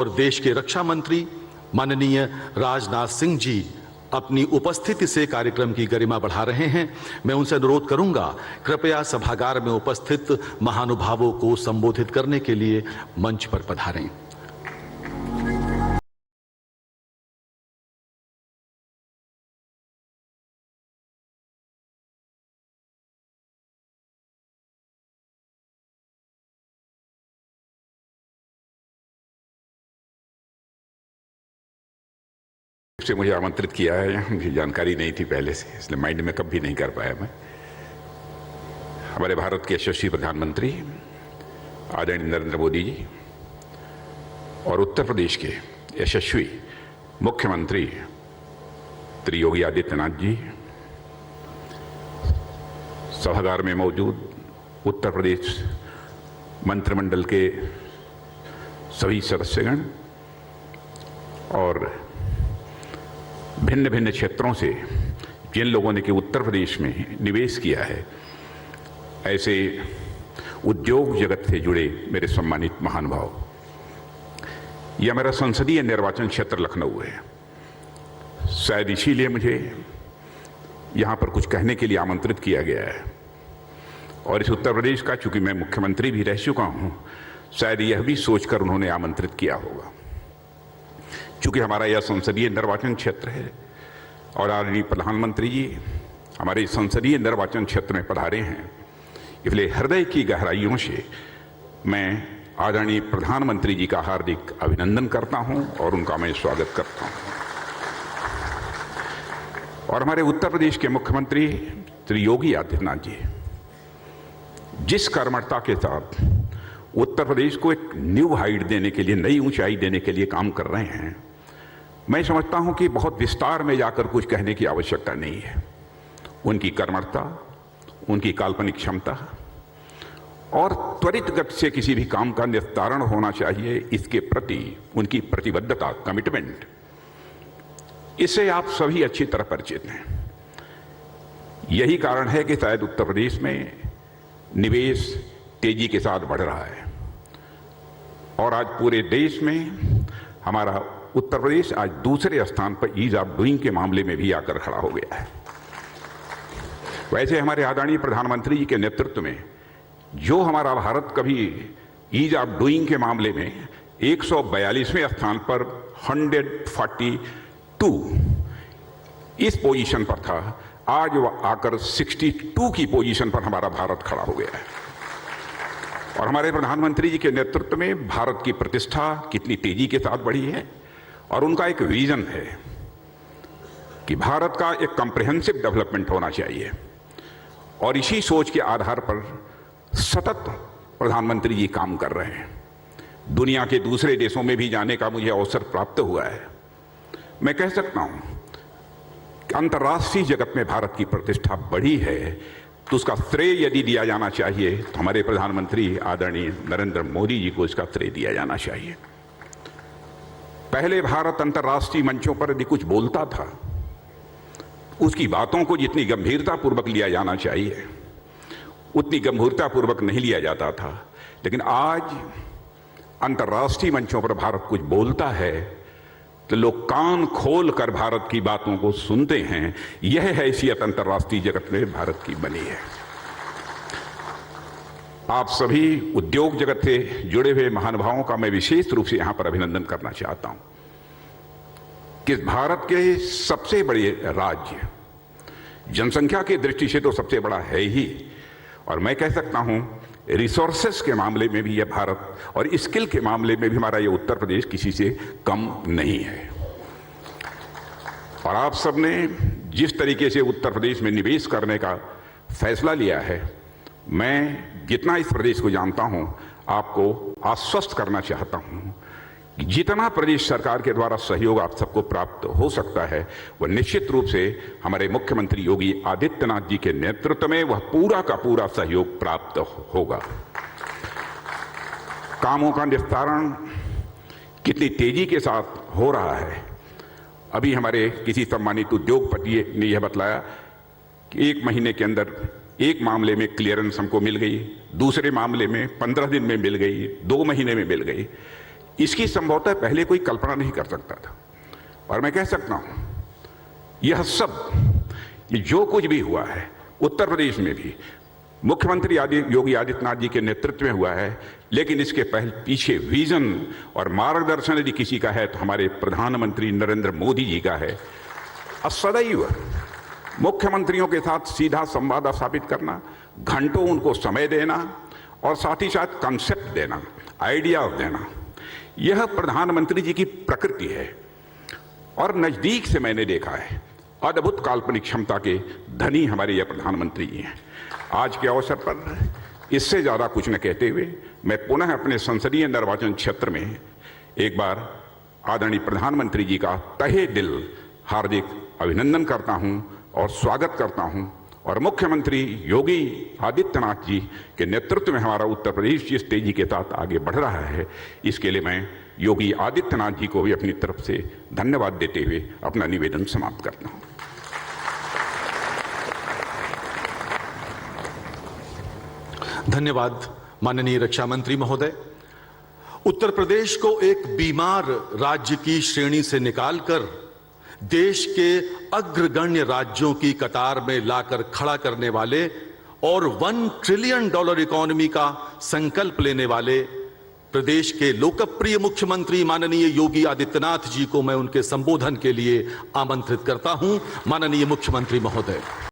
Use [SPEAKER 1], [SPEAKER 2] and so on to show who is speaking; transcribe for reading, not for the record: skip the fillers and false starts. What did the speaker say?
[SPEAKER 1] और देश के रक्षा मंत्री माननीय राजनाथ सिंह जी अपनी उपस्थिति से कार्यक्रम की गरिमा बढ़ा रहे हैं। मैं उनसे अनुरोध करूंगा, कृपया सभागार में उपस्थित महानुभावों को संबोधित करने के लिए मंच पर पधारें।
[SPEAKER 2] से मुझे आमंत्रित किया है, मुझे जानकारी नहीं थी पहले से, इसलिए माइंड में कभी नहीं कर पाया मैं। हमारे भारत के यशस्वी प्रधानमंत्री आदरणीय नरेंद्र मोदी जी और उत्तर प्रदेश के यशस्वी मुख्यमंत्री श्री योगी आदित्यनाथ जी, सभागार में मौजूद उत्तर प्रदेश मंत्रिमंडल के सभी सदस्यगण और भिन्न भिन्न क्षेत्रों से जिन लोगों ने कि उत्तर प्रदेश में निवेश किया है, ऐसे उद्योग जगत से जुड़े मेरे सम्मानित महानुभाव, यह मेरा संसदीय निर्वाचन क्षेत्र लखनऊ है। शायद इसीलिए मुझे यहाँ पर कुछ कहने के लिए आमंत्रित किया गया है। और इस उत्तर प्रदेश का, चूंकि मैं मुख्यमंत्री भी रह चुका हूँ, शायद यह भी सोचकर उन्होंने आमंत्रित किया होगा। चूंकि हमारा यह संसदीय निर्वाचन क्षेत्र है और आदरणीय प्रधानमंत्री जी हमारे संसदीय निर्वाचन क्षेत्र में पधारे हैं, इसलिए हृदय की गहराइयों से मैं आदरणीय प्रधानमंत्री जी का हार्दिक अभिनंदन करता हूं और उनका मैं स्वागत करता हूं। और हमारे उत्तर प्रदेश के मुख्यमंत्री श्री योगी आदित्यनाथ जी जिस कर्मठता के साथ उत्तर प्रदेश को एक न्यू हाइट देने के लिए, नई ऊंचाई देने के लिए काम कर रहे हैं, मैं समझता हूं कि बहुत विस्तार में जाकर कुछ कहने की आवश्यकता नहीं है। उनकी कर्मठता, उनकी काल्पनिक क्षमता और त्वरित गति से किसी भी काम का निस्तारण होना चाहिए, इसके प्रति उनकी प्रतिबद्धता, कमिटमेंट, इससे आप सभी अच्छी तरह परिचित हैं। यही कारण है कि शायद उत्तर प्रदेश में निवेश तेजी के साथ बढ़ रहा है और आज पूरे देश में हमारा उत्तर प्रदेश आज दूसरे स्थान पर ईज ऑफ डूइंग के मामले में भी आकर खड़ा हो गया है। वैसे हमारे आदरणीय प्रधानमंत्री जी के नेतृत्व में जो हमारा भारत कभी ईज ऑफ डूइंग के मामले में 142वें स्थान पर 142 इस पोजीशन पर था, आज वह आकर 62 की पोजीशन पर हमारा भारत खड़ा हो गया है। और हमारे प्रधानमंत्री जी के नेतृत्व में भारत की प्रतिष्ठा कितनी तेजी के साथ बढ़ी है और उनका एक विजन है कि भारत का एक कॉम्प्रिहेंसिव डेवलपमेंट होना चाहिए। और इसी सोच के आधार पर सतत प्रधानमंत्री जी काम कर रहे हैं। दुनिया के दूसरे देशों में भी जाने का मुझे अवसर प्राप्त हुआ है। मैं कह सकता हूं कि अंतर्राष्ट्रीय जगत में भारत की प्रतिष्ठा बढ़ी है, तो उसका श्रेय यदि दिया जाना चाहिए तो हमारे प्रधानमंत्री आदरणीय नरेंद्र मोदी जी को इसका श्रेय दिया जाना चाहिए। पहले भारत अंतर्राष्ट्रीय मंचों पर यदि कुछ बोलता था, उसकी बातों को जितनी गंभीरतापूर्वक लिया जाना चाहिए उतनी गंभीरतापूर्वक नहीं लिया जाता था। लेकिन आज अंतर्राष्ट्रीय मंचों पर भारत कुछ बोलता है तो लोग कान खोल कर भारत की बातों को सुनते हैं। यह हैसियत अंतर्राष्ट्रीय जगत में भारत की बनी है। आप सभी उद्योग जगत से जुड़े हुए महानुभावों का मैं विशेष रूप से यहां पर अभिनंदन करना चाहता हूं कि भारत के सबसे बड़े राज्य, जनसंख्या की दृष्टि से तो सबसे बड़ा है ही, और मैं कह सकता हूं रिसोर्सेस के मामले में भी यह भारत और स्किल के मामले में भी हमारा यह उत्तर प्रदेश किसी से कम नहीं है। और आप सबने जिस तरीके से उत्तर प्रदेश में निवेश करने का फैसला लिया है, मैं जितना इस प्रदेश को जानता हूं आपको आश्वस्त करना चाहता हूं कि जितना प्रदेश सरकार के द्वारा सहयोग आप सबको प्राप्त हो सकता है, वह निश्चित रूप से हमारे मुख्यमंत्री योगी आदित्यनाथ जी के नेतृत्व में वह पूरा का पूरा सहयोग प्राप्त होगा। कामों का निस्तारण कितनी तेजी के साथ हो रहा है, अभी हमारे किसी सम्मानित उद्योगपति ने यह बतलाया कि 1 महीने के अंदर एक मामले में क्लियरेंस हमको मिल गई, दूसरे मामले में 15 दिन में मिल गई, 2 महीने में मिल गई। इसकी संभवतः पहले कोई कल्पना नहीं कर सकता था। और मैं कह सकता हूं, यह सब, ये जो कुछ भी हुआ है उत्तर प्रदेश में भी मुख्यमंत्री योगी आदित्यनाथ जी के नेतृत्व में हुआ है, लेकिन इसके पीछे विजन और मार्गदर्शन यदि किसी का है तो हमारे प्रधानमंत्री नरेंद्र मोदी जी का है। सदैव मुख्यमंत्रियों के साथ सीधा संवाद स्थापित करना, घंटों उनको समय देना और साथ ही साथ कंसेप्ट देना, आइडिया देना, यह प्रधानमंत्री जी की प्रकृति है। और नजदीक से मैंने देखा है, अद्भुत काल्पनिक क्षमता के धनी हमारे यह प्रधानमंत्री जी हैं। आज के अवसर पर इससे ज्यादा कुछ न कहते हुए मैं पुनः अपने संसदीय निर्वाचन क्षेत्र में एक बार आदरणीय प्रधानमंत्री जी का तहे दिल हार्दिक अभिनंदन करता हूं और स्वागत करता हूं। और मुख्यमंत्री योगी आदित्यनाथ जी के नेतृत्व में हमारा उत्तर प्रदेश जिस तेजी के साथ आगे बढ़ रहा है, इसके लिए मैं योगी आदित्यनाथ जी को भी अपनी तरफ से धन्यवाद देते हुए अपना निवेदन समाप्त करता हूं।
[SPEAKER 1] धन्यवाद माननीय रक्षा मंत्री महोदय। उत्तर प्रदेश को एक बीमार राज्य की श्रेणी से निकालकर देश के अग्रगण्य राज्यों की कतार में लाकर खड़ा करने वाले और $1 ट्रिलियन इकोनॉमी का संकल्प लेने वाले प्रदेश के लोकप्रिय मुख्यमंत्री माननीय योगी आदित्यनाथ जी को मैं उनके संबोधन के लिए आमंत्रित करता हूं। माननीय मुख्यमंत्री महोदय।